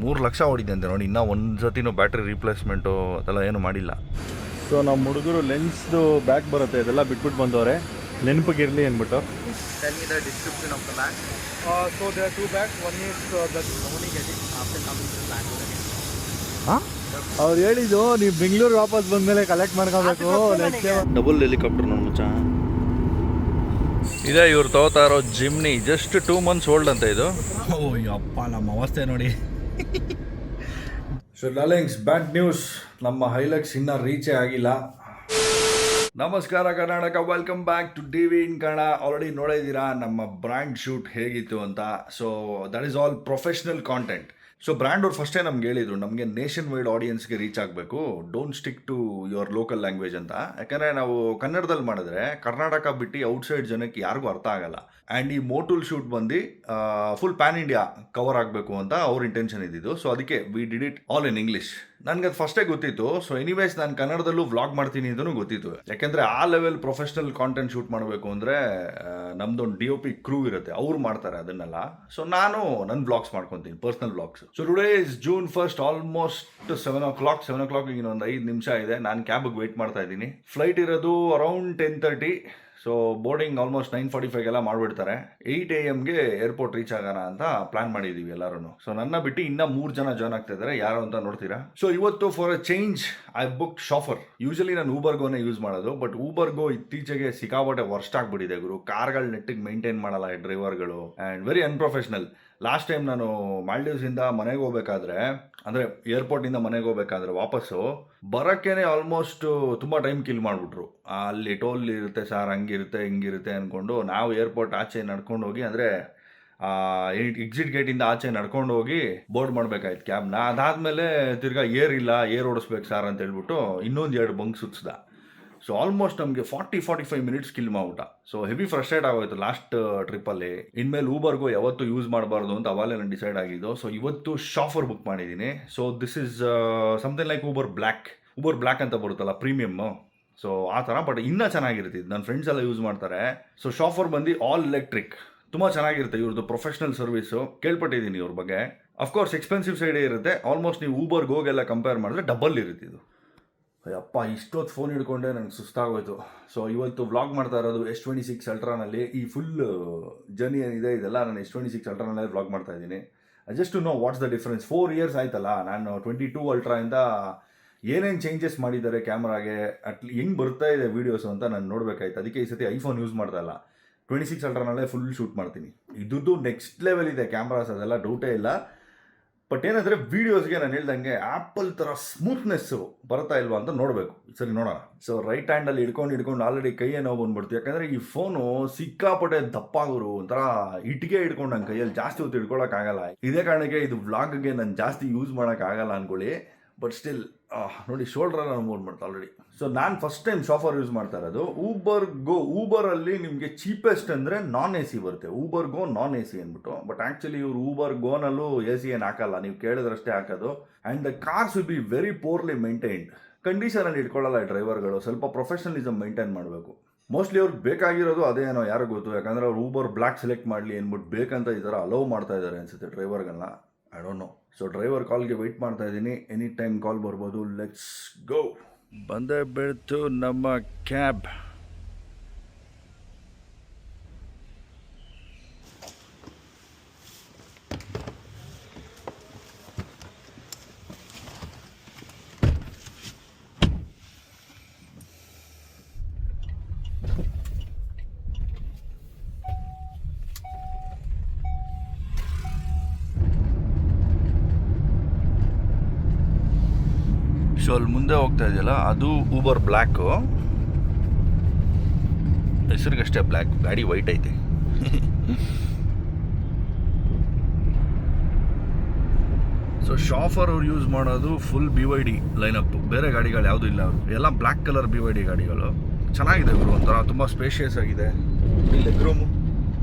3 ಲಕ್ಷ ಓಡಿದೆ ಅಂತೆ ನೋಡಿ. ಇನ್ನೂ ಒಂದು ಸತಿನೂ ಬ್ಯಾಟ್ರಿ ರೀಪ್ಲೇಸ್ಮೆಂಟು ಅದೆಲ್ಲ ಏನು ಮಾಡಿಲ್ಲ. ಸೊ ನಮ್ಮ ಹುಡುಗರು ಲೆನ್ಸ್ದು ಬ್ಯಾಗ್ ಬರುತ್ತೆ ಇದೆಲ್ಲ ಬಿಟ್ಬಿಟ್ಟು ಬಂದವ್ರೆ ನೆನಪಿಗಿರಲಿ ಅಂದ್ಬಿಟ್ಟು. Tell me the description of the bag. So there are 2 bags. One is that only get it after coming to Bangalore. ಹಾಂ ಅವ್ರು ಹೇಳಿದ್ದು ನೀವು ಬೆಂಗಳೂರು ವಾಪಸ್ ಬಂದಮೇಲೆ ಕಲೆಕ್ಟ್ ಮಾಡ್ಕೋಬೇಕು. ಡಬಲ್ ಹೆಲಿಕಾಪ್ಟರ್ ನೋಡಿ ಮಚ್ಚ. ಇದೇ ಇವ್ರು ತಗೋತಾ ಇರೋ ಜಿಮ್ನಿ. ಜಸ್ಟ್ 2 months ಓಲ್ಡ್ ಅಂತ ಇದು. ಓ ಅಪ್ಪ ನಮ್ಮ ಅವಸ್ಥೆ ನೋಡಿ. ಸೊ ಡಾರ್ಲಿಂಗ್ಸ್, ಬ್ಯಾಡ್ ನ್ಯೂಸ್, ನಮ್ಮ ಹೈಲಕ್ಸ್ ಇನ್ನೂ ರೀಚೇ ಆಗಿಲ್ಲ. ನಮಸ್ಕಾರ Karnataka, welcome back to TV in Kannada. Already ನೋಡಿದ್ದೀರಾ ನಮ್ಮ ಬ್ರ್ಯಾಂಡ್ ಶೂಟ್ ಹೇಗಿತ್ತು ಅಂತ. So that is all professional content. So brand ಅವ್ರು ಫಸ್ಟೇ ನಮ್ಗೆ ಹೇಳಿದ್ರು, ನಮಗೆ ನೇಷನ್ ವೈಡ್ ಆಡಿಯನ್ಸ್ಗೆ ರೀಚ್ ಆಗಬೇಕು, don't stick to your local language ಅಂತ. ಯಾಕಂದರೆ ನಾವು ಕನ್ನಡದಲ್ಲಿ ಮಾಡಿದ್ರೆ ಕರ್ನಾಟಕ ಬಿಟ್ಟು ಔಟ್ಸೈಡ್ ಜನಕ್ಕೆ ಯಾರಿಗೂ ಅರ್ಥ ಆಗಲ್ಲ. ಆ್ಯಂಡ್ ಈ ಮೋಟುಲ್ ಶೂಟ್ ಬಂದು ಫುಲ್ ಪ್ಯಾನ್ ಇಂಡಿಯಾ ಕವರ್ ಆಗಬೇಕು ಅಂತ ಅವ್ರ ಇಂಟೆನ್ಷನ್ ಇದ್ದಿದ್ದು. ಸೊ ಅದಕ್ಕೆ we did it all in English. ನನಗೆ ಅದು ಫಸ್ಟೇ ಗೊತ್ತಿತ್ತು. ಸೊ ಎನಿವೇಸ್ ನಾನು ಕನ್ನಡದಲ್ಲೂ ವ್ಲಾಗ್ ಮಾಡ್ತೀನಿ ಅಂತಲೂ ಗೊತ್ತಿತ್ತು. ಯಾಕೆಂದರೆ ಆ ಲೆವೆಲ್ ಪ್ರೊಫೆಷ್ನಲ್ ಕಾಂಟೆಂಟ್ ಶೂಟ್ ಮಾಡಬೇಕು ಅಂದರೆ ನಮ್ದೊಂದು DOP ಕ್ರೂ ಇರುತ್ತೆ, ಅವ್ರು ಮಾಡ್ತಾರೆ ಅದನ್ನೆಲ್ಲ. ಸೊ ನಾನು ನನ್ನ ವ್ಲಾಗ್ಸ್ ಮಾಡ್ಕೊತೀನಿ, personal vlogs. So today is June 1st, almost 7 o'clock. 7 o'clock ಇನ್ನೊಂದು 5 ನಿಮಿಷ ಇದೆ. ನಾನು ಕ್ಯಾಬಿಗೆ ವೆಯ್ಟ್ ಮಾಡ್ತಾ ಇದ್ದೀನಿ. ಫ್ಲೈಟ್ ಇರೋದು ಅರೌಂಡ್ 10:30. ಸೊ ಬೋರ್ಡಿಂಗ್ ಆಲ್ಮೋಸ್ಟ್ 9:45 ಮಾಡಿಬಿಡ್ತಾರೆ. 8 AM ಏರ್ಪೋರ್ಟ್ ರೀಚ್ ಆಗೋಣ ಅಂತ ಪ್ಲಾನ್ ಮಾಡಿದ್ದೀವಿ ಎಲ್ಲರೂ. ಸೊ ನನ್ನ ಬಿಟ್ಟು ಇನ್ನೂ 3 ಜನ ಜಾಯ್ನ್ ಆಗ್ತಾ ಇದ್ದಾರೆ. ಯಾರು ಅಂತ ನೋಡ್ತೀರಾ. ಸೊ ಇವತ್ತು for a change I book chauffeur. Usually ನಾನು ಊಬರ್ಗೋನೇ ಯೂಸ್ ಮಾಡೋದು, ಬಟ್ ಊಬರ್ಗೋ ಇತ್ತೀಚೆಗೆ ಸಿಕ್ಕಾಪಟ್ಟೆ ವರ್ಸ್ಟ್ ಆಗಿಬಿಟ್ಟಿದೆ ಗುರು. ಕಾರ್ಗಳ ನೆಟ್ಟಿಗೆ ಮೇಂಟೈನ್ ಮಾಡಲ್ಲ ಈ ಡ್ರೈವರ್ಗಳು, ಆ್ಯಂಡ್ ವೆರಿ ಅನ್ಪ್ರೊಫೆಷ್ನಲ್. ಲಾಸ್ಟ್ ಟೈಮ್ ನಾನು ಮಾಲ್ಡೀವ್ಸಿಂದ ಮನೆಗೆ ಹೋಗ್ಬೇಕಾದ್ರೆ, ಅಂದರೆ ಏರ್ಪೋರ್ಟಿಂದ ಮನೆಗೆ ಹೋಗ್ಬೇಕಾದ್ರೆ ವಾಪಸ್ಸು ಬರೋಕ್ಕೇನೆ ಆಲ್ಮೋಸ್ಟ್ ತುಂಬ ಟೈಮ್ ಕಿಲ್ ಮಾಡಿಬಿಟ್ರು. ಅಲ್ಲಿ ಟೋಲ್ ಇರುತ್ತೆ ಸರ್, ಹಂಗಿರುತ್ತೆ ಹಿಂಗಿರುತ್ತೆ ಅಂದ್ಕೊಂಡು ನಾವು ಏರ್ಪೋರ್ಟ್ ಆಚೆ ನಡ್ಕೊಂಡು ಹೋಗಿ, ಅಂದರೆ ಎಕ್ಸಿಟ್ ಗೇಟಿಂದ ಆಚೆ ನಡ್ಕೊಂಡು ಹೋಗಿ ಬೋರ್ಡ್ ಮಾಡಬೇಕಾಯ್ತು ಕ್ಯಾಬ್ನ. ಅದಾದಮೇಲೆ ತಿರ್ಗಾ ಏರ್ ಓಡಿಸ್ಬೇಕು ಸರ್ ಅಂತ ಹೇಳ್ಬಿಟ್ಟು ಇನ್ನೊಂದು 2 ಬಂಕ್ ಸುತ್ತಿಸ್ದ. ಸೊ ಆಲ್ಮೋಸ್ಟ್ ನಮಗೆ 40-45 ಮಿನಿಟ್ಸ್ ಕಿಲ್ ಮಾಡ್ಬಿಟ್ಟ. ಸೊ ಹೆವಿ ಫ್ರಸ್ಟ್ರೇಟ್ ಆಗೋಯ್ತು ಲಾಸ್ಟ್ ಟ್ರಿಪ್ಪಲ್ಲಿ. ಇನ್ಮೇಲೆ ಊಬರ್ಗೋ ಯಾವತ್ತೂ ಯೂಸ್ ಮಾಡಬಾರ್ದು ಅಂತ ಅವಾಗಲೇ ನಾನು ಡಿಸೈಡ್ ಆಗಿದ್ದು. ಸೊ ಇವತ್ತು ಶಾಫರ್ ಬುಕ್ ಮಾಡಿದ್ದೀನಿ. So this is something like Uber black ಅಂತ ಬರುತ್ತಲ್ಲ, ಪ್ರೀಮಿಯಮ್ಮು. ಸೊ ಆ ಥರ, ಬಟ್ ಇನ್ನೂ ಚೆನ್ನಾಗಿರುತ್ತೆ. ನನ್ನ ಫ್ರೆಂಡ್ಸ್ ಎಲ್ಲ ಯೂಸ್ ಮಾಡ್ತಾರೆ. ಸೊ ಶಾಫರ್ ಬಂದು ಆಲ್ ಎಲೆಕ್ಟ್ರಿಕ್, ತುಂಬ ಚೆನ್ನಾಗಿರುತ್ತೆ. ಇವ್ರದ್ದು ಪ್ರೊಫೆಷ್ನಲ್ ಸರ್ವಿಸು, ಕೇಳ್ಪಟ್ಟಿದ್ದೀನಿ ಇವ್ರ ಬಗ್ಗೆ. ಅಫ್ಕೋರ್ಸ್ ಎಕ್ಸ್ಪೆನ್ಸಿವ್ ಸೈಡೇ ಇರುತ್ತೆ. ಆಲ್ಮೋಸ್ಟ್ ನೀವು ಊಬರ್ಗೋಗೆಲ್ಲ ಕಂಪೇರ್ ಮಾಡಿದ್ರೆ ಡಬಲ್ ಇರುತ್ತೆ ಇದು. ಅಪ್ಪ, ಇಷ್ಟೊತ್ತು ಫೋನ್ ಹಿಡ್ಕೊಂಡೆ ನನಗೆ ಸುಸ್ತಾಗೋಯ್ತು. ಸೊ ಇವತ್ತು ವ್ಲಾಗ್ ಮಾಡ್ತಾ ಇರೋದು S26 ಅಲ್ಟ್ರಾನಲ್ಲಿ. ಈ ಫುಲ್ ಜರ್ನಿ ಏನಿದೆ ಇದೆಲ್ಲ ನಾನು S26 ಅಲ್ಟ್ರಾನಲ್ಲೇ ವ್ಲಾಗ್ ಮಾಡ್ತಾ ಇದ್ದೀನಿ. Just to know what's the difference. 4 years ಆಯ್ತಲ್ಲ, ನಾನು 22 ಅಲ್ಟ್ರಾಯಿಂದ ಏನೇನು ಚೇಂಜಸ್ ಮಾಡಿದ್ದಾರೆ ಕ್ಯಾಮ್ರಾಗೆ, ಹೆಂಗೆ ಬರ್ತಾ ಇದೆ ವೀಡಿಯೋಸು ಅಂತ ನಾನು ನೋಡಬೇಕಾಯ್ತು. ಅದಕ್ಕೆ ಈ ಸತಿ ಐಫೋನ್ ಯೂಸ್ ಮಾಡ್ತಾ ಇಲ್ಲ, 26 ಅಲ್ಟ್ರಾನಲ್ಲೇ ಫುಲ್ ಶೂಟ್ ಮಾಡ್ತೀನಿ. ಇದ್ದು ನೆಕ್ಸ್ಟ್ ಲೆವೆಲ್ ಇದೆ ಕ್ಯಾಮ್ರಾಸ್, ಅದೆಲ್ಲ ಡೌಟೇ ಇಲ್ಲ. ಬಟ್ ಏನಂದರೆ ವೀಡಿಯೋಸ್ಗೆ ನಾನು ಹೇಳ್ದಂಗೆ ಆ್ಯಪಲ್ ಥರ ಸ್ಮೂತ್ನೆಸ್ಸು ಬರ್ತಾ ಇಲ್ವಾ ಅಂತ ನೋಡಬೇಕು. ಸರಿ, ನೋಡೋಣ. ಸೊ ರೈಟ್ ಹ್ಯಾಂಡಲ್ಲಿ ಹಿಡ್ಕೊಂಡು ಆಲ್ರೆಡಿ ಕೈಯೇ ನೋವು ಬಂದ್ಬಿಡ್ತು. ಯಾಕಂದರೆ ಈ ಫೋನು ಸಿಕ್ಕಾಪಟ್ಟೆ ದಪ್ಪಾಗೋರು, ಒಂಥರ ಇಟ್ಟಿಗೆ ಹಿಡ್ಕೊಂಡು ನನ್ನ ಕೈಯಲ್ಲಿ ಜಾಸ್ತಿ ಹೊತ್ತು ಹಿಡ್ಕೊಳಕ್ಕಾಗಲ್ಲ. ಇದೇ ಕಾರಣಕ್ಕೆ ಇದು ವ್ಲಾಗ್ಗೆ ನಾನು ಜಾಸ್ತಿ ಯೂಸ್ ಮಾಡೋಕ್ಕಾಗಲ್ಲ ಅಂದ್ಕೊಳ್ಳಿ. ಬಟ್ ಸ್ಟಿಲ್ ನೋಡಿ, ಶೋಲ್ಡ್ರೆಲ್ಲ ಮೂವ್ ಮಾಡ್ತಾ ಆಲ್ರೆಡಿ. ಸೊ ನಾನು ಫಸ್ಟ್ ಟೈಮ್ ಶಾಫರ್ ಯೂಸ್ ಮಾಡ್ತಾ ಇರೋದು. ಊಬರಲ್ಲಿ ನಿಮಗೆ ಚೀಪೆಸ್ಟ್ ಅಂದರೆ ನಾನ್ AC ಬರುತ್ತೆ, ಊಬರ್ಗೋ ನಾನ್ AC ಅಂದ್ಬಿಟ್ಟು. ಬಟ್ ಆ್ಯಕ್ಚುಲಿ ಇವರು ಊಬರ್ಗೋನಲ್ಲೂ AC ಏನು ಹಾಕಲ್ಲ, ನೀವು ಕೇಳಿದ್ರಷ್ಟೇ ಹಾಕೋದು. And the cars will be very poorly maintained. ಕಂಡೀಷನಲ್ಲಿ ಇಟ್ಕೊಳ್ಳಲ್ಲ ಈ ಡ್ರೈವರ್ಗಳು, ಸ್ವಲ್ಪ ಪ್ರೊಫೆಷನಲಿಸಮ್ ಮೇಂಟೈನ್ ಮಾಡಬೇಕು. ಮೋಸ್ಟ್ಲಿ ಅವ್ರಿಗೆ ಬೇಕಾಗಿರೋದು ಅದೇನೋ ಯಾರೋ ಗೊತ್ತು. ಯಾಕಂದರೆ ಅವ್ರು ಊಬರ್ ಬ್ಲ್ಯಾಕ್ ಸೆಲೆಕ್ಟ್ ಮಾಡಲಿ ಅಂದ್ಬಿಟ್ಟು ಬೇಕಂತ ಈ ಥರ ಅಲೋವ್ ಮಾಡ್ತಾ ಇದ್ದಾರೆ ಅನಿಸುತ್ತೆ ಡ್ರೈವರ್ಗಳನ್ನ. I don't know. So driver ಕಾಲ್ಗೆ ವೆಯ್ಟ್ ಮಾಡ್ತಾ ಇದ್ದೀನಿ. ಎನಿ ಟೈಮ್ ಕಾಲ್ ಬರ್ಬೋದು. Let's go. ಬಂದೇ ಬೀಳ್ತು ನಮ್ಮ ಕ್ಯಾಬ್. ಸೊ ಅಲ್ಲಿ ಮುಂದೆ ಹೋಗ್ತಾ ಇದೆಯಲ್ಲ, ಅದು ಊಬರ್ ಬ್ಲ್ಯಾಕು. ಹೆಸರಿಗಷ್ಟೇ ಬ್ಲ್ಯಾಕ್, ಗಾಡಿ ವೈಟ್ ಐತೆ. ಸೊ ಶಾಫರ್ ಅವ್ರು ಯೂಸ್ ಮಾಡೋದು ಫುಲ್ BYD ಲೈನಪ್, ಬೇರೆ ಗಾಡಿಗಳು ಯಾವುದೂ ಇಲ್ಲ. ಅವರು ಎಲ್ಲ ಬ್ಲ್ಯಾಕ್ ಕಲರ್ BYD ಗಾಡಿಗಳು. ಚೆನ್ನಾಗಿದೆ ಇವರು, ಒಂಥರ ತುಂಬ ಸ್ಪೇಷಿಯಸ್ ಆಗಿದೆ.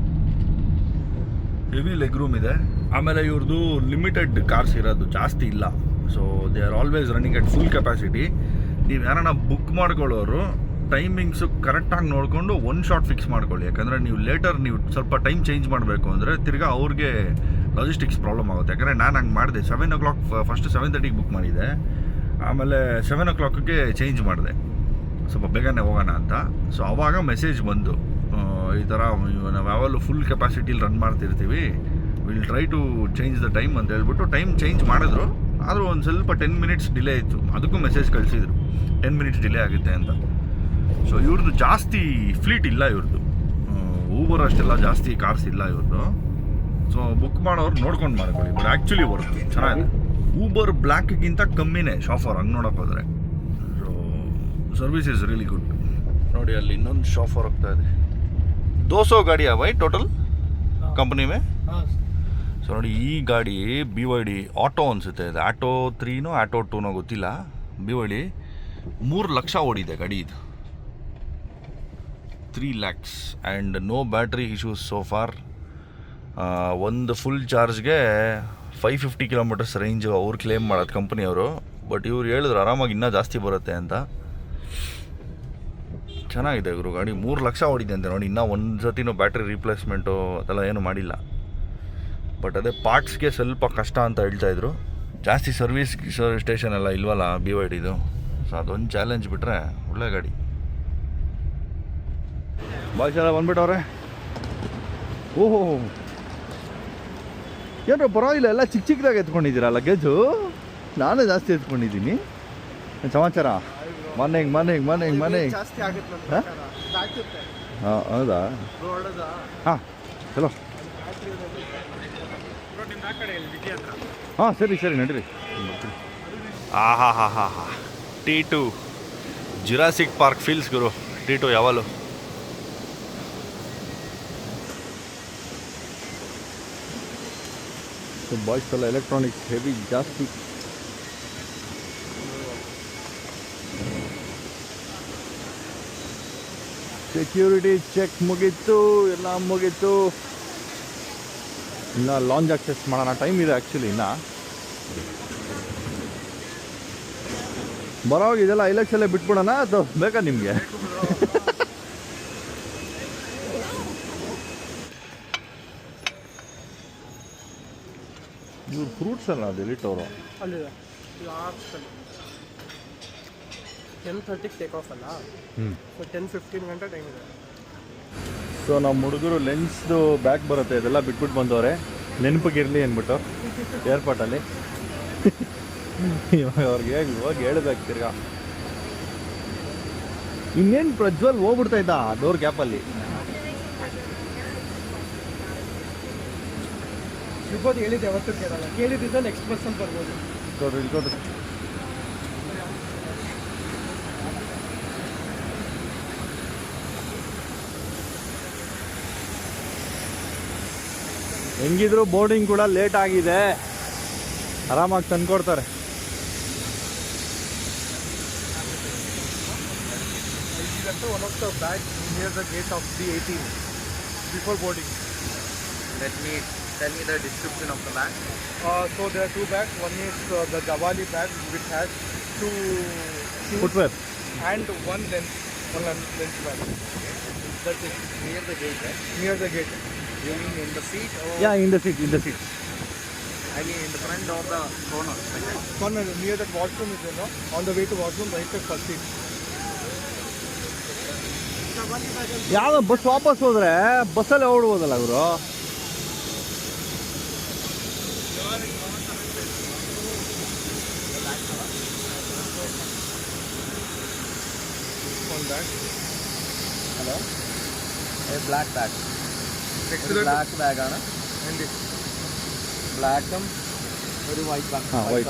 ಹೆವಿ ಲೆಗ್ ರೂಮ್ ಇದೆ. ಆಮೇಲೆ ಇವ್ರದ್ದು ಲಿಮಿಟೆಡ್ ಕಾರ್ಸ್ ಇರೋದು, ಜಾಸ್ತಿ ಇಲ್ಲ. So they are always running at full capacity. ನೀವು ಯಾರನ್ನ ಬುಕ್ ಮಾಡ್ಕೊಳ್ಳೋರು ಟೈಮಿಂಗ್ಸು ಕರೆಕ್ಟಾಗಿ ನೋಡಿಕೊಂಡು ಒಂದು ಶಾಟ್ ಫಿಕ್ಸ್ ಮಾಡ್ಕೊಳ್ಳಿ. ಯಾಕಂದರೆ ನೀವು ಲೇಟರ್ ನೀವು ಸ್ವಲ್ಪ ಟೈಮ್ ಚೇಂಜ್ ಮಾಡಬೇಕು ಅಂದರೆ ತಿರ್ಗಾ ಅವ್ರಿಗೆ ಲಾಜಿಸ್ಟಿಕ್ಸ್ ಪ್ರಾಬ್ಲಮ್ ಆಗುತ್ತೆ. ಯಾಕಂದರೆ ನಾನು ಹಂಗೆ ಮಾಡಿದೆ 7 o'clock ಫಸ್ಟ್ 7:30ಗೆ ಬುಕ್ ಮಾಡಿದ್ದೆ, ಆಮೇಲೆ 7 o'clockಗೆ ಚೇಂಜ್ ಮಾಡಿದೆ ಸ್ವಲ್ಪ ಬೇಗನೆ ಹೋಗೋಣ ಅಂತ. ಸೊ ಆವಾಗ ಮೆಸೇಜ್ ಬಂದು ಈ ಥರ ನಾವು ಯಾವಾಗಲೂ ಫುಲ್ ಕೆಪಾಸಿಟಿಲಿ ರನ್ ಮಾಡ್ತಿರ್ತೀವಿ, will try to change the time ಅಂತ ಹೇಳ್ಬಿಟ್ಟು ಟೈಮ್ ಚೇಂಜ್ ಮಾಡಿದ್ರು. ಆದರೂ ಒಂದು ಸ್ವಲ್ಪ 10 minutes ಡಿಲೇ ಇತ್ತು, ಅದಕ್ಕೂ ಮೆಸೇಜ್ ಕಳಿಸಿದ್ರು 10 minutes ಡಿಲೇ ಆಗುತ್ತೆ ಅಂತ. ಸೊ ಇವ್ರದ್ದು ಜಾಸ್ತಿ ಫ್ಲೀಟ್ ಇಲ್ಲ, ಇವ್ರದ್ದು ಊಬರ್ ಅಷ್ಟೆಲ್ಲ ಜಾಸ್ತಿ ಕಾರ್ಸ್ ಇಲ್ಲ ಇವ್ರದ್ದು. ಸೊ ಬುಕ್ ಮಾಡೋರು ನೋಡ್ಕೊಂಡು ಮಾಡ್ಕೊಳ್ಳಿ, ಬಟ್ ಆ್ಯಕ್ಚುಲಿ ವರ್ಕ್ ಚೆನ್ನಾಗಿದೆ. ಊಬರ್ ಬ್ಲ್ಯಾಕ್ಗಿಂತ ಕಮ್ಮಿನೇ ಶಾಫರ್ ಹಂಗೆ ನೋಡೋಕೆ ಹೋದರೆ. So service is really good. ನೋಡಿ ಅಲ್ಲಿ ಇನ್ನೊಂದು ಶಾಫರ್ ಹೋಗ್ತಾ ಇದೆ. 200 ಗಾಡಿ away total company May. So ನೋಡಿ ಈ ಗಾಡಿ BYD ಆಟೋ ಅನಿಸುತ್ತೆ, ಇದು ಆಟೋ 3ನೋ ಆಟೋ 2ನೋ ಗೊತ್ತಿಲ್ಲ. BYD 3 ಲಕ್ಷ ಓಡಿದೆ ಗಾಡಿ ಇದು, 3 lakhs and no battery issues so far. ಒಂದು ಫುಲ್ ಚಾರ್ಜ್ಗೆ 550 kilometers ರೇಂಜು ಅವ್ರು ಕ್ಲೇಮ್ ಮಾಡೋದು ಕಂಪ್ನಿಯವರು. ಬಟ್ ಇವ್ರು ಹೇಳಿದ್ರು ಆರಾಮಾಗಿ ಇನ್ನೂ ಜಾಸ್ತಿ ಬರುತ್ತೆ ಅಂತ. ಚೆನ್ನಾಗಿದೆ ಇವರು ಗಾಡಿ, 3 ಲಕ್ಷ ಓಡಿದೆ ಅಂತೆ ನೋಡಿ. ಇನ್ನೂ ಒಂದು ಸತಿನೂ ಬ್ಯಾಟ್ರಿ ರೀಪ್ಲೇಸ್ಮೆಂಟು ಅದೆಲ್ಲ ಏನೂ ಮಾಡಿಲ್ಲ. ಬಟ್ ಅದೇ ಪಾರ್ಟ್ಸ್ಗೆ ಸ್ವಲ್ಪ ಕಷ್ಟ ಅಂತ ಹೇಳ್ತಾಯಿದ್ರು. ಜಾಸ್ತಿ ಸರ್ವಿಸ್ ಸ್ಟೇಷನ್ ಎಲ್ಲ ಇಲ್ವಲ್ಲ BYDದು. ಸೊ ಅದೊಂದು ಚಾಲೆಂಜ್ ಬಿಟ್ಟರೆ ಒಳ್ಳೆ ಗಾಡಿ. ಬಾಯ್ಸ್ ಎಲ್ಲ ಬಂದ್ಬಿಟ್ಟವ್ರೆ. ಓಹೋ ಏನೋ ಪರವಾಗಿಲ್ಲ, ಎಲ್ಲ ಚಿಕ್ಕ ಚಿಕ್ಕದಾಗಿ ಎತ್ಕೊಂಡಿದ್ದೀರಾ ಲಗೇಜು. ನಾನೇ ಜಾಸ್ತಿ ಎತ್ಕೊಂಡಿದ್ದೀನಿ. ಸಮಾಚಾರ ಮಾರ್ನಿಂಗ್ ಜಾಸ್ತಿ ಆಗುತ್ತೆ ಹಾಂ ಹೌದಾ? ಹಾಂ ಚಲೋ. ಹಾಂ ಸರಿ ನಡೀರಿ. ಹಾ T2 ಜುರಾಸಿಕ್ ಪಾರ್ಕ್ ಫೀಲ್ಸ್ ಗುರು. T2 ಯಾವಾಗಲೂ ಬಾಯ್ಸ್ ಎಲ್ಲ ಎಲೆಕ್ಟ್ರಾನಿಕ್ಸ್ ಹೆವಿ ಜಾಸ್ತಿ. ಸೆಕ್ಯೂರಿಟಿ ಚೆಕ್ ಮುಗೀತು, ಎಲ್ಲ ಮುಗೀತು. ಇನ್ನು ಲಾಂಜ್ ಆಕ್ಸೆಸ್ ಮಾಡೋಣ, ಟೈಮ್ ಇದೆ ಆ್ಯಕ್ಚುಲಿ. ಇನ್ನು ಬರೋವಾಗ ಇದೆಲ್ಲ ಐಲೆಕ್ಸಲ್ಲೇ ಬಿಟ್ಬಿಡೋಣ ಅಥವಾ ಬೇಕಾ ನಿಮಗೆ? ಇವ್ರು ಫ್ರೂಟ್ಸ್ ಅಲ್ಲ ಅದು ಎಲಿಟವರು ಅಲ್ಲಿದೆ. ಲಾಸ್ಟಲ್ಲಿ 10:30ಗೆ ಟೇಕ್ ಆಫ್ ಅಲ್ಲ, ಸೊ 10-15 ಗಂಟೆ ಟೈಮ್ ಇದೆ. ಸೊ ನಮ್ಮ ಹುಡುಗರು ಲೆನ್ಸ್ದು ಬ್ಯಾಗ್ ಬರುತ್ತೆ ಇದೆಲ್ಲ ಬಿಟ್ಬಿಟ್ಟು ಬಂದವ್ರೆ, ನೆನಪಿಗಿರಲಿ ಅಂದ್ಬಿಟ್ಟು ಏರ್ಪೋರ್ಟಲ್ಲಿ. ಇವಾಗ ಅವ್ರಿಗೆ ಹೋಗಿ ಹೇಳ್ಬೇಕು ತಿರ್ಗಾ. ಇನ್ನೇನು ಪ್ರಜ್ವಲ್ ಹೋಗ್ಬಿಡ್ತಾ ಇದ್ದ ಡೋರ್ ಗ್ಯಾಪಲ್ಲಿ. ಸಿಗೋದು ಹೇಳಿದ್ದು ಯಾವತ್ತೂ ಕೇಳಲ್ಲ, ಕೇಳಿದ್ರಿಂದ ನೆಕ್ಸ್ಟ್ ಬಸ್ಸಲ್ಲಿ ಬರ್ಬೋದು. ಇಳ್ಕೊಡ್ರಿ. ಹೆಂಗಿದ್ರು ಬೋರ್ಡಿಂಗ್ ಕೂಡ ಲೇಟ್ ಆಗಿದೆ, ಆರಾಮಾಗಿ ತಂದ್ಕೊಡ್ತಾರೆ. One of the bags near the gate of B18 before boarding. Tell me the description of the bag. So there are 2 bags. One is the Jawali bag, which has 2 shoes footwear. and one lens bag. That's it. Near the gate, right? Near the gate. You mean in the seat or? Yeah in the seat. I mean in the front or the corner? Corner near that washroom is there, no? On the way to washroom, right side first seat. ಯಾವ bus ವಾಪಸ್ ಹೋದ್ರೆ ಬಸ್ಸಲ್ಲೇ ಓಡ್ಬೋದಲ್ಲ ಅವರು. One bag. Hello? A black bag. Next to that, Black bag ആണ്. and this. ബ്ലാക്കും ഒരു white bag. ಹಾಂ white.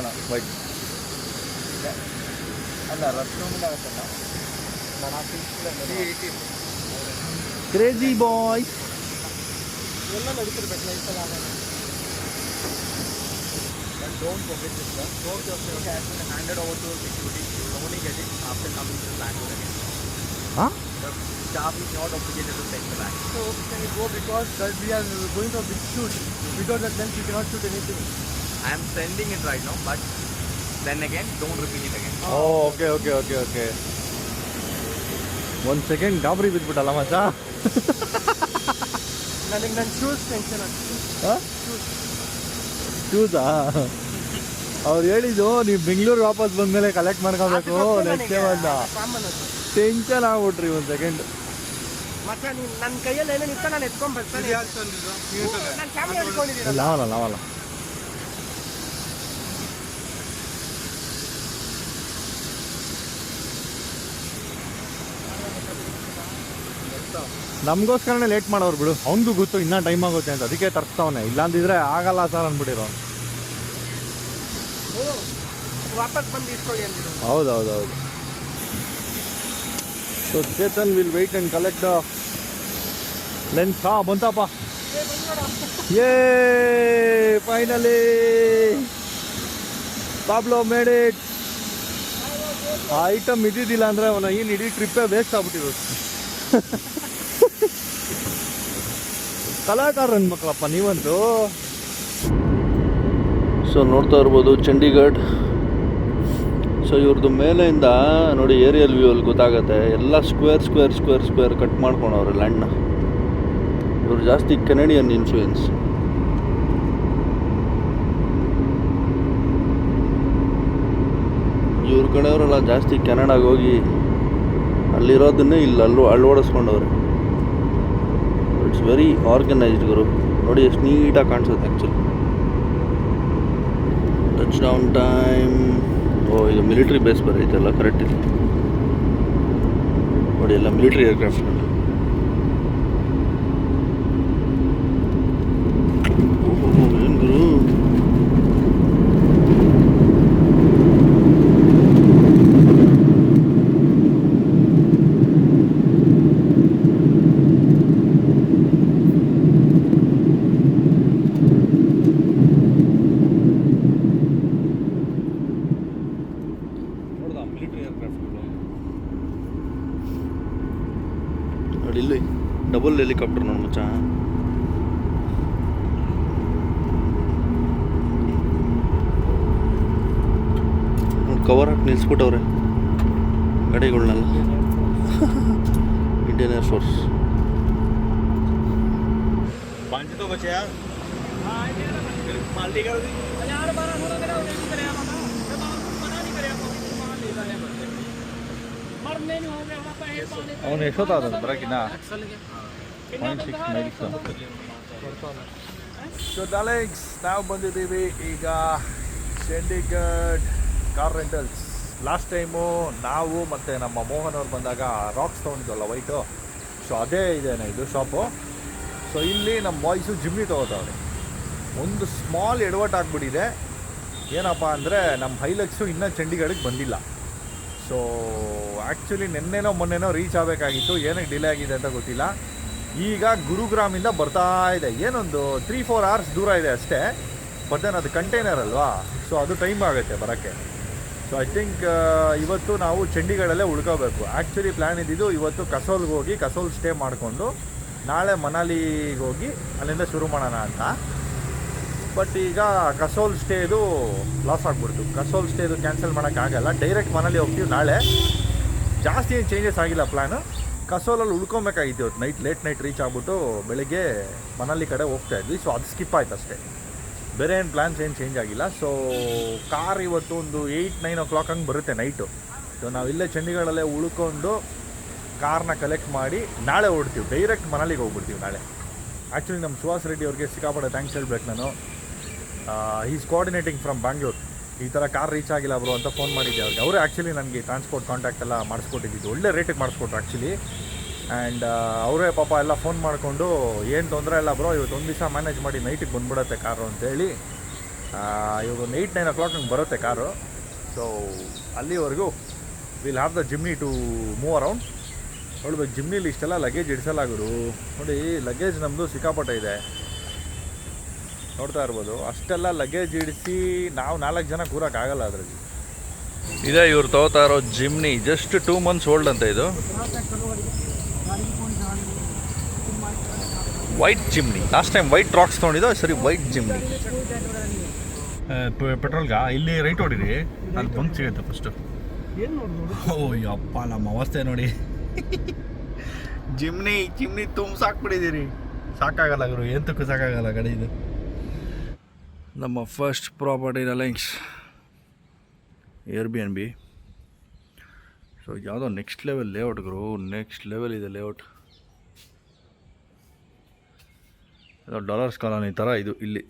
അല്ല rest റൂമിൻ്റെ അകത്തല്ല. B18. ಕ್ರೇಜಿ ಬಾಯ್. ಎಲ್ಲ ನಡೀತಿರ್ಬೇಕು ಲೈಫಲ್ಲಿ ಆಗೋಣ. And don't forget this one. Don't it has been handed over to security. Only get it after coming to the Bangalore again. ಹಾಂ The staff is not obligated to take the bag. So can you go because that we are going for big shoot. Because at length we cannot shoot anything. I am sending it right now, but then again, don't repeat it again. Okay. ಒಂದು second ಗಾಬರಿ ಬಿದ್ಬಿಟ್ಟಲ್ಲ ಮಚ್ಚಾ. ನನಗೆ ನನ್ನ shoes tension ಆಗ್ತದೆ. ಹಾಂ shoes ಶೂಸಾ ಅವ್ರು ಹೇಳಿದ್ದು ನೀವು ಬೆಂಗಳೂರು ವಾಪಸ್ ಬಂದಮೇಲೆ ಕಲೆಕ್ಟ್ ಮಾಡ್ಕೋಬೇಕು ನೆಕ್ಸ್ಟ್ ಟೈಮ್ ಅಂತ ಟೆನ್ಷನ್ ಆಗ್ಬಿಟ್ರಿ ಒಂದು ಸೆಕೆಂಡ್. ಮತ್ತೆ ನನ್ನ ಕೈಯಲ್ಲಿ ಏನೇನು ಇತ್ತು ನಾನು ಎತ್ಕೊಂಡ್ ಬರ್ತಾನೆ. ನಾನು ಕ್ಯಾಮ್ರಾ ಹಿಡ್ಕೊಂಡಿದ್ದೀನಿ. ಲಾವಲ್ಲ ನಮಗೋಸ್ಕರನೇ ಲೇಟ್ ಮಾಡೋರು ಬಿಡು, ಅವ್ನಿಗೂ ಗೊತ್ತು ಇನ್ನೂ ಟೈಮ್ ಆಗುತ್ತೆ ಅಂತ, ಅದಕ್ಕೆ ತರ್ಸ್ತಾವನೆ. ಇಲ್ಲಾಂದಿದ್ರೆ ಆಗಲ್ಲ ಸರ್ ಅಂದ್ಬಿಟ್ಟಿರೋ. ವಾಪಸ್ ಬಂದು ಇಸ್ಕೊಳ್ಳಿ ಅಂದಿದ್ದು. ಹೌದು. So Chetan will weight and collect the lens. ಬಂತಪ್ಪ, ಯೇ ಫೈನಲಿ ಪಾಬ್ಲೋ ಮೇಡ್ ಇಟ್. ಆ ಐಟಮ್ ಇದ್ದಿದ್ದಿಲ್ಲ ಅಂದರೆ ಅವನ ಏನು ಇಡೀ ಟ್ರಿಪ್ಪೇ ವೇಸ್ಟ್ ಆಗ್ಬಿಟ್ಟಿರೋದು. ಕಲಾಕಾರ ಅನ್ಬೇಕಪ್ಪ ನೀವಂತೂ. ಸೊ ನೋಡ್ತಾ ಇರ್ಬೋದು ಚಂಡೀಗಢ. ಸೊ ಇವ್ರದ್ದು ಮೇಲೆಯಿಂದ ನೋಡಿ ಏರಿಯಲ್ ವ್ಯೂ ಅಲ್ಲಿ ಗೊತ್ತಾಗುತ್ತೆ. ಎಲ್ಲ ಸ್ಕ್ವೇರ್ ಕಟ್ ಮಾಡ್ಕೊಂಡವ್ರೆ ಲ್ಯಾಂಡ್ನ. ಇವರು ಜಾಸ್ತಿ ಕೆನಡಿಯನ್ ಇನ್ಫ್ಲೂಯೆನ್ಸ್. ಇವ್ರ ಕಡೆಯವರೆಲ್ಲ ಜಾಸ್ತಿ ಕೆನಡಾಗೆ ಹೋಗಿ ಅಲ್ಲಿರೋದನ್ನೇ ಇಲ್ಲಿ ಅಳವಡಿಸ್ಕೊಂಡವ್ರೆ. ಇಟ್ಸ್ ವೆರಿ ಆರ್ಗನೈಸ್ಡ್ ಗುರು. ನೋಡಿ ಎಷ್ಟು ನೀಟಾಗಿ ಕಾಣಿಸುತ್ತೆ ಆ್ಯಕ್ಚುಲಿ. Touch down time. ಇದು ಮಿಲಿಟ್ರಿ ಬೇಸ್ ಬೇರೆ ಐತೆಲ್ಲ ಕರೆಕ್ಟ್ ಇದೆ ನೋಡಿ, ಎಲ್ಲ ಮಿಲಿಟ್ರಿ ಏರ್ಕ್ರಾಫ್ಟ್. ಏನು ಗುರು, ನೋಡಿ ಇಲ್ಲಿ ಡಬಲ್ ಹೆಲಿಕಾಪ್ಟರ್ ನೋಡಿ ಮಚ್ಚ. ನೋಡಿ ಕವರ್ ಹಾಕಿ ನಿಲ್ಸ್ಬಿಟ್ಟವ್ರೆ ಗಾಡಿಗಳ್ನೆಲ್ಲ. Indian Air Force. ಅವನು ಎಷ್ಟೊತ್ತಾದ ಬರೋಕಿನ್ನ 0.6 ಮೈಲ್ಸ್. ಸೊ ಡಾಲೆಕ್ಸ್ ನಾವು ಬಂದಿದ್ದೀವಿ ಈಗ Chandigarh car rentals. Last time ನಾವು ಮತ್ತು ನಮ್ಮ ಮೋಹನ್ ಅವ್ರು ಬಂದಾಗ ರಾಕ್ಸ್ ತೊಗೊಂಡಿದ್ವಲ್ಲ ವೈಟು, ಸೊ ಅದೇ ಇದೇನೆ ಇದು ಶಾಪು. ಸೊ ಇಲ್ಲಿ ನಮ್ಮ ಬಾಯ್ಸು ಜಿಮ್ನಿ ತೊಗೋತಾವ್ರೆ. ಒಂದು ಸ್ಮಾಲ್ ಎಡವಟ್ ಆಗಿಬಿಟ್ಟಿದೆ. ಏನಪ್ಪ ಅಂದರೆ ನಮ್ಮ ಹೈಲಕ್ಸು ಇನ್ನೂ ಚಂಡೀಗಢಕ್ಕೆ ಬಂದಿಲ್ಲ. ಸೊ ಆ್ಯಕ್ಚುಲಿ ನಿನ್ನೆನೋ ಮೊನ್ನೆನೋ ರೀಚ್ ಆಗಬೇಕಾಗಿತ್ತು, ಏನಕ್ಕೆ ಡಿಲೇ ಆಗಿದೆ ಅಂತ ಗೊತ್ತಿಲ್ಲ. ಈಗ ಗುರುಗ್ರಾಮಿಂದ ಬರ್ತಾ ಇದೆ, ಏನೊಂದು 3-4 hours ದೂರ ಇದೆ ಅಷ್ಟೇ. ಬಟ್ ದೆನ್ ಅದು ಕಂಟೈನರ್ ಅಲ್ವಾ, ಸೊ ಅದು ಟೈಮ್ ಆಗುತ್ತೆ ಬರೋಕ್ಕೆ. ಸೊ ಐ ಥಿಂಕ್ ಇವತ್ತು ನಾವು ಚಂಡೀಗಢಲ್ಲೇ ಉಳ್ಕೋಬೇಕು. ಆ್ಯಕ್ಚುಲಿ ಪ್ಲ್ಯಾನ್ ಇದ್ದಿದ್ದು ಇವತ್ತು ಕಸೋಲ್ಗೆ ಹೋಗಿ ಕಸೋಲ್ ಸ್ಟೇ ಮಾಡಿಕೊಂಡು ನಾಳೆ ಮನಾಲಿಗೆ ಹೋಗಿ ಅಲ್ಲಿಂದ ಶುರು ಮಾಡೋಣ ಅಂತ. ಬಟ್ ಈಗ ಕಸೋಲ್ ಸ್ಟೇದು ಲಾಸ್ ಆಗಿಬಿಡ್ತು. ಕಸೋಲ್ ಸ್ಟೇದು ಕ್ಯಾನ್ಸಲ್ ಮಾಡೋಕ್ಕಾಗಲ್ಲ, ಡೈರೆಕ್ಟ್ ಮನಾಲಿ ಹೋಗ್ತೀವಿ ನಾಳೆ. ಜಾಸ್ತಿ ಏನು ಚೇಂಜಸ್ ಆಗಿಲ್ಲ ಪ್ಲ್ಯಾನು. ಕಸೋಲಲ್ಲಿ ಉಳ್ಕೊಬೇಕಾಗಿತ್ತು ಇವತ್ತು ಲೇಟ್ ನೈಟ್ ರೀಚ್ ಆಗಿಬಿಟ್ಟು ಬೆಳಗ್ಗೆ ಮನಾಲಿ ಕಡೆ ಹೋಗ್ತಾ ಇದ್ವಿ. ಸೊ ಅದು ಸ್ಕಿಪ್ ಆಯ್ತು ಅಷ್ಟೇ, ಬೇರೆ ಏನು ಪ್ಲ್ಯಾನ್ಸ್ ಏನು ಚೇಂಜ್ ಆಗಿಲ್ಲ. ಸೊ ಕಾರ್ ಇವತ್ತು ಒಂದು 8-9 o'clock ಹಂಗೆ ಬರುತ್ತೆ ನೈಟು. ಸೊ ನಾವು ಇಲ್ಲೇ ಚಂಡೀಗಢಲ್ಲೇ ಉಳ್ಕೊಂಡು ಕಾರ್ನ ಕಲೆಕ್ಟ್ ಮಾಡಿ ನಾಳೆ ಹೊಡ್ತೀವಿ, ಡೈರೆಕ್ಟ್ ಮನಾಲಿಗೆ ಹೋಗ್ಬಿಡ್ತೀವಿ ನಾಳೆ. ಆ್ಯಕ್ಚುಲಿ ನಮ್ಮ ಸುಹಾಸ್ ರೆಡ್ಡಿ ಅವ್ರಿಗೆ ಸಿಕ್ಕಾಪಟ್ಟೆ ಥ್ಯಾಂಕ್ಸ್ ಹೇಳ್ಬೇಕು ನಾನು. Is coordinating from Bangalore. ಈ ಥರ ಕಾರ್ ರೀಚ್ ಆಗಿಲ್ಲ ಬ್ರೋ ಅಂತ ಫೋನ್ ಮಾಡಿದ್ದೆ ಅವ್ರಿಗೆ. ಅವರೇ ಆ್ಯಕ್ಚುಲಿ ನನಗೆ ಟ್ರಾನ್ಸ್ಪೋರ್ಟ್ ಕಾಂಟ್ಯಾಕ್ಟ್ ಎಲ್ಲ ಮಾಡಿಸ್ಕೊಟ್ಟಿದ್ದು, ಒಳ್ಳೆ ರೇಟಿಗೆ ಮಾಡಿಸ್ಕೊಟ್ರು ಆ್ಯಕ್ಚುಲಿ. ಆ್ಯಂಡ್ ಅವರೇ ಪಾಪ ಎಲ್ಲ ಫೋನ್ ಮಾಡಿಕೊಂಡು ಏನು ತೊಂದರೆ ಇಲ್ಲ ಬ್ರೋ, ಇವತ್ತು ಒಂದು ದಿವಸ ಮ್ಯಾನೇಜ್ ಮಾಡಿ ನೈಟಿಗೆ ಬಂದುಬಿಡುತ್ತೆ ಕಾರು ಅಂತೇಳಿ. ಇವಾಗ ಒಂದು 8-9 o'clock ಹಂಗೆ ಬರುತ್ತೆ ಕಾರು. ಸೊ ಅಲ್ಲಿವರೆಗೂ will have the Jimny to move around. ನೋಡ್ಬೇಕು ಜಿಮ್ನಿಲಿ ಇಷ್ಟೆಲ್ಲ ಲಗೇಜ್ ಇಡಿಸಲಾಗರು. ನೋಡಿ ಲಗೇಜ್ ನಮ್ಮದು ಸಿಕ್ಕಾಪಟ್ಟೆ ಇದೆ, ನೋಡ್ತಾ ಇರ್ಬೋದು. ಅಷ್ಟೆಲ್ಲ ಲಗೇಜ್ ಇಡಿಸಿ ನಾವು 4 ಜನ ಕೂರೋಕ್ಕಾಗಲ್ಲ ಅದರಲ್ಲಿ. ಇದೇ ಇವ್ರು ತಗೋತಾ ಇರೋ ಜಿಮ್ನಿ, ಜಸ್ಟ್ 2 months ಓಲ್ಡ್ ಅಂತ. ಇದು white Jimny. Last time white Roxx ತೊಗೊಂಡಿದ್ದು, ಸರಿ ವೈಟ್ ಜಿಮ್ನಿ. ಪೆಟ್ರೋಲ್ಗಾ ಇಲ್ಲಿ ರೈಟ್ ಹೊಡಿರಿ, ಅಲ್ಲಿ ಬಂಕ್ ಸಿಗುತ್ತೆ ಫಸ್ಟು. ಓ ಅಪ್ಪ ನಮ್ಮ ಅವಸ್ಥೆ ನೋಡಿ. ಜಿಮ್ನಿ ತುಂಬ ಸಾಕ್ಬಿಟ್ಟಿದ್ದೀರಿ, ಸಾಕಾಗಲ್ಲ ಗುರು, ಎಂತಕ್ಕೂ ಸಾಕಾಗಲ್ಲ ಗಾಡಿ ಇದು. ನಮ್ಮ first property darlings Airbnb. So ಯಾವುದೋ ನೆಕ್ಸ್ಟ್ ಲೆವೆಲ್ ಲೇಔಟ್ ಗುರು, ನೆಕ್ಸ್ಟ್ ಲೆವೆಲ್ ಇದೆ ಲೇಔಟ್. ಯಾವುದೋ ಡಾಲರ್ಸ್ ಕಾಲೋನಿ ಥರ ಇದು ಇಲ್ಲಿ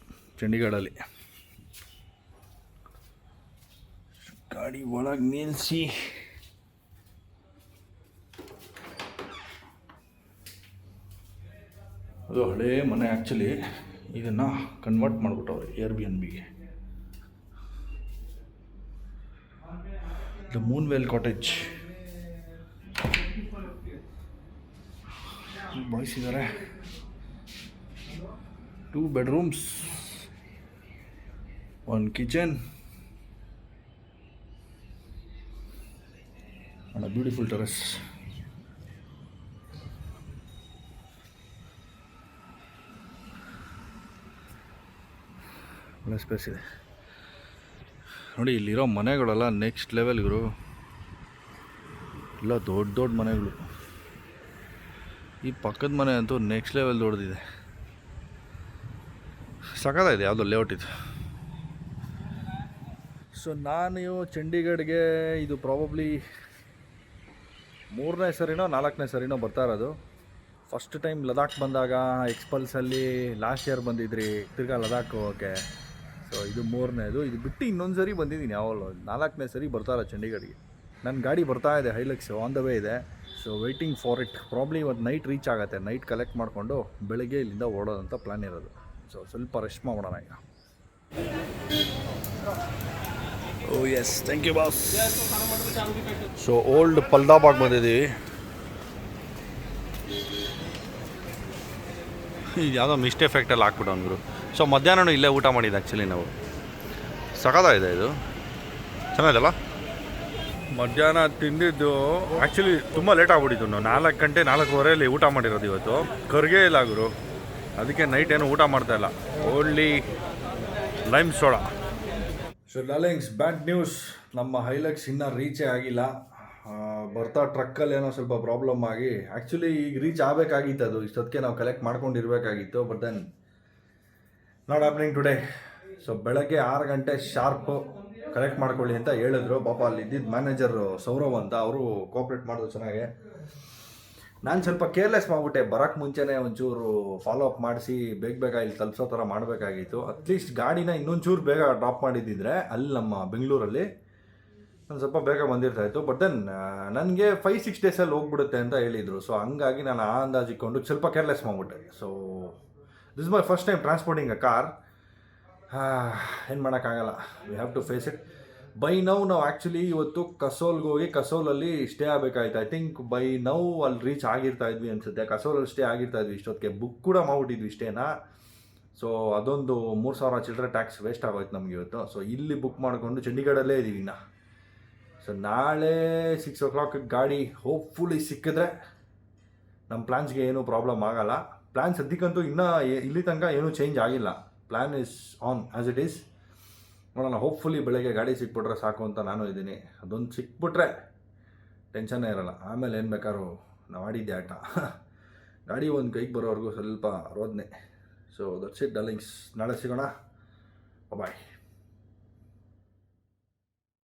ಚಂಡೀಗಢಲ್ಲಿ. ಗಾಡಿ ಒಳಗೆ ನಿಲ್ಲಿಸಿ ಅದು ಹಳೇ ಮನೆ ಆ್ಯಕ್ಚುಲಿ, ಇದನ್ನು ಕನ್ವರ್ಟ್ ಮಾಡಿಬಿಟ್ಟವ್ರೆ Airbnb-ಗೆ. The Moonwell cottage. ಬಾಯ್ಸ್ ಇದ್ದಾರೆ. 2 bedrooms, 1 kitchen and a beautiful terrace. ಒಳ್ಳೆ ಸ್ಪೇಸ್ ಇದೆ ನೋಡಿ. ಇಲ್ಲಿರೋ ಮನೆಗಳೆಲ್ಲ ನೆಕ್ಸ್ಟ್ ಲೆವೆಲ್ ಗುರು, ಎಲ್ಲ ದೊಡ್ಡ ದೊಡ್ಡ ಮನೆಗಳು. ಈ ಪಕ್ಕದ ಮನೆ ಅಂತೂ ನೆಕ್ಸ್ಟ್ ಲೆವೆಲ್ ದೊಡ್ಡದಿದೆ, ಸಖತ್ತಾಗಿದೆ ಯಾವುದೋ ಲೇಔಟ್ ಇದು. ಸೊ ನಾನು ಚಂಡೀಗಢ್ಗೆ ಇದು ಪ್ರಾಬಬ್ಲಿ 3ನೇ ಸರಿನೋ 4ನೇ ಸರಿನೋ ಬರ್ತಾ ಇರೋದು. ಫಸ್ಟ್ ಟೈಮ್ ಲದಾಖ್ ಬಂದಾಗ ಎಕ್ಸ್ಪಲ್ಸಲ್ಲಿ ಲಾಸ್ಟ್ ಇಯರ್ ಬಂದಿದ್ರಿ, ತಿರ್ಗಾ ಲದಾಖ್ ಹೋಗೋಕ್ಕೆ. ಸೊ ಇದು 3ನೇದು. ಇದು ಬಿಟ್ಟು ಇನ್ನೊಂದು ಸರಿ ಬಂದಿದ್ದೀನಿ, ಯಾವಲ್ಲ 4ನೇ ಸರಿ ಬರ್ತಾ ಇರೋ ಚಂಡೀಗಢ್ಗೆ. ನನ್ನ ಗಾಡಿ ಬರ್ತಾ ಇದೆ, ಹೈಲಕ್ಸ್ ಆನ್ ದ ವೇ ಇದೆ. So waiting for it. Probably ಇವತ್ತು ನೈಟ್ ರೀಚ್ ಆಗುತ್ತೆ. ನೈಟ್ ಕಲೆಕ್ಟ್ ಮಾಡಿಕೊಂಡು ಬೆಳಗ್ಗೆ ಇಲ್ಲಿಂದ ಓಡೋದಂತ ಪ್ಲ್ಯಾನ್ ಇರೋದು. ಸೊ ಸ್ವಲ್ಪ ರೆಸ್ಟ್ ಮಾಡೋಣ ಈಗ. Oh yes, thank you boss. So old ಪಲ್ದಾಬಾಗ್ ಬಂದಿದ್ದೀವಿ. ಇದು ಯಾವುದೋ ಮಿಸ್ಟ್ ಎಫೆಕ್ಟಲ್ಲಿ ಹಾಕ್ಬಿಟ್ಟು ಅಂದರು. ಸೊ ಮಧ್ಯಾಹ್ನ ಇಲ್ಲೇ ಊಟ ಮಾಡಿದ್ದು ಆ್ಯಕ್ಚುಲಿ ನಾವು. ಸಖತ್ತಾಗಿದೆ ಇದು, ಚೆನ್ನಾಗಿದೆಲ್ಲ. ಮಧ್ಯಾಹ್ನ ತಿಂದಿದ್ದು ಆ್ಯಕ್ಚುಲಿ ತುಂಬ ಲೇಟ್ ಆಗ್ಬಿಟ್ಟಿತ್ತು. ನಾವು 4 ಗಂಟೆ 4:15 ಊಟ ಮಾಡಿರೋದು ಇವತ್ತು. ಕರ್ಗೇ ಇಲ್ಲ ಗುರು, ಅದಕ್ಕೆ ನೈಟ್ ಏನು ಊಟ ಮಾಡ್ತಾಯಿಲ್ಲ, only lime soda. So darlings, bad news, ನಮ್ಮ ಹೈಲಕ್ಸ್ ಇನ್ನೂ ರೀಚೇ ಆಗಿಲ್ಲ. ಬರ್ತಾ ಟ್ರಕ್ಕಲ್ಲಿ ಏನೋ ಸ್ವಲ್ಪ ಪ್ರಾಬ್ಲಮ್ ಆಗಿ ಆ್ಯಕ್ಚುಲಿ ಈಗ ರೀಚ್ ಆಗಬೇಕಾಗಿತ್ತು. ಅದು ಇಷ್ಟೊತ್ತಿಗೆ ನಾವು ಕಲೆಕ್ಟ್ ಮಾಡ್ಕೊಂಡಿರಬೇಕಾಗಿತ್ತು. But then not happening today. So ಬೆಳಗ್ಗೆ 6 ಗಂಟೆ ಶಾರ್ಪು ಕಲೆಕ್ಟ್ ಮಾಡ್ಕೊಳ್ಳಿ ಅಂತ ಹೇಳಿದ್ರು. ಪಾಪ ಅಲ್ಲಿ ಇದ್ದಿದ್ದು ಮ್ಯಾನೇಜರು ಸೌರವ್ ಅಂತ, ಅವರು ಕೋಆಪ್ರೇಟ್ ಮಾಡಿದ್ರು ಚೆನ್ನಾಗೆ. ನಾನು ಸ್ವಲ್ಪ ಕೇರ್ಲೆಸ್ ಮಾಡಿಬಿಟ್ಟೆ. ಬರೋಕ್ಕೆ ಮುಂಚೆನೇ ಒಂಚೂರು ಫಾಲೋ ಅಪ್ ಮಾಡಿಸಿ ಬೇಗ ಇಲ್ಲಿ ತಲುಪಿಸೋ ಥರ ಮಾಡಬೇಕಾಗಿತ್ತು. ಅಟ್ಲೀಸ್ಟ್ ಗಾಡಿನ ಇನ್ನೊಂಚೂರು ಬೇಗ ಡ್ರಾಪ್ ಮಾಡಿದ್ದಿದ್ರೆ ಅಲ್ಲಿ ನಮ್ಮ ಬೆಂಗಳೂರಲ್ಲಿ ನಾನು ಸ್ವಲ್ಪ ಬೇಗ ಬಂದಿರ್ತಾಯಿತ್ತು. ಬಟ್ ದೆನ್ ನನಗೆ 5-6 ಡೇಸಲ್ಲಿ ಹೋಗ್ಬಿಡುತ್ತೆ ಅಂತ ಹೇಳಿದರು. ಸೊ ಹಂಗಾಗಿ ನಾನು ಆ ಅಂದಾಜಿಕೊಂಡು ಸ್ವಲ್ಪ ಕೇರ್ಲೆಸ್ ಮಾಡಿಬಿಟ್ಟೆ. So this my first time transporting a car. ಏನು ಮಾಡೋಕ್ಕಾಗಲ್ಲ, we have to face it. By now ನಾವು ಆ್ಯಕ್ಚುಲಿ ಇವತ್ತು ಕಸೋಲ್ಗೆ ಹೋಗಿ ಕಸೋಲಲ್ಲಿ ಸ್ಟೇ ಆಗಬೇಕಾಯ್ತು. ಐ ಥಿಂಕ್ ಬೈ ನೌ ಅಲ್ಲಿ ರೀಚ್ ಆಗಿರ್ತಾ ಇದ್ವಿ ಅನಿಸುತ್ತೆ. ಕಸೋಲಲ್ಲಿ ಸ್ಟೇ ಆಗಿರ್ತಾ ಇದ್ವಿ ಇಷ್ಟೊತ್ತಿಗೆ. ಬುಕ್ ಕೂಡ ಮಾಡ್ಬಿಟ್ಟಿದ್ವಿ ಸ್ಟೇನ. ಸೊ ಅದೊಂದು 3,000 ಚಿಲ್ಲರೆ ಟ್ಯಾಕ್ಸ್ ವೇಸ್ಟ್ ಆಗೋಯ್ತು ನಮಗೆ ಇವತ್ತು. ಸೊ ಇಲ್ಲಿ ಬುಕ್ ಮಾಡಿಕೊಂಡು ಚಂಡೀಗಢಲ್ಲೇ ಇದ್ದೀವಿ ಇನ್ನು. ಸೊ ನಾಳೆ 6 o'clock ಗಾಡಿ ಹೋಪ್ಫುಲಿ ಸಿಕ್ಕಿದ್ರೆ ನಮ್ಮ ಪ್ಲ್ಯಾನ್ಸ್ಗೆ ಏನೂ ಪ್ರಾಬ್ಲಮ್ ಆಗೋಲ್ಲ. ಪ್ಲ್ಯಾನ್ ಸದ್ಯಕ್ಕಂತೂ ಇನ್ನೂ ಇಲ್ಲಿ ತನಕ ಏನೂ ಚೇಂಜ್ ಆಗಿಲ್ಲ. Plan is on as it is. ನೋಡೋಣ, ಹೋಪ್ಫುಲಿ ಬೆಳಗ್ಗೆ ಗಾಡಿ ಸಿಕ್ಬಿಟ್ರೆ ಸಾಕು ಅಂತ ನಾನು ಇದ್ದೀನಿ. ಅದೊಂದು ಸಿಕ್ಬಿಟ್ರೆ ಟೆನ್ಷನ್ನೇ ಇರೋಲ್ಲ. ಆಮೇಲೆ ಏನು ಬೇಕಾದ್ರೂ ನಾವು ಆಡಿದ್ದೆ ಆಟ. ಗಾಡಿ ಒಂದು ಕೈಗೆ ಬರೋವರೆಗೂ ಸ್ವಲ್ಪ ರೋದನೆ. So that's it darlings. ನಾಳೆ ಸಿಗೋಣ, ಬಾಯ್.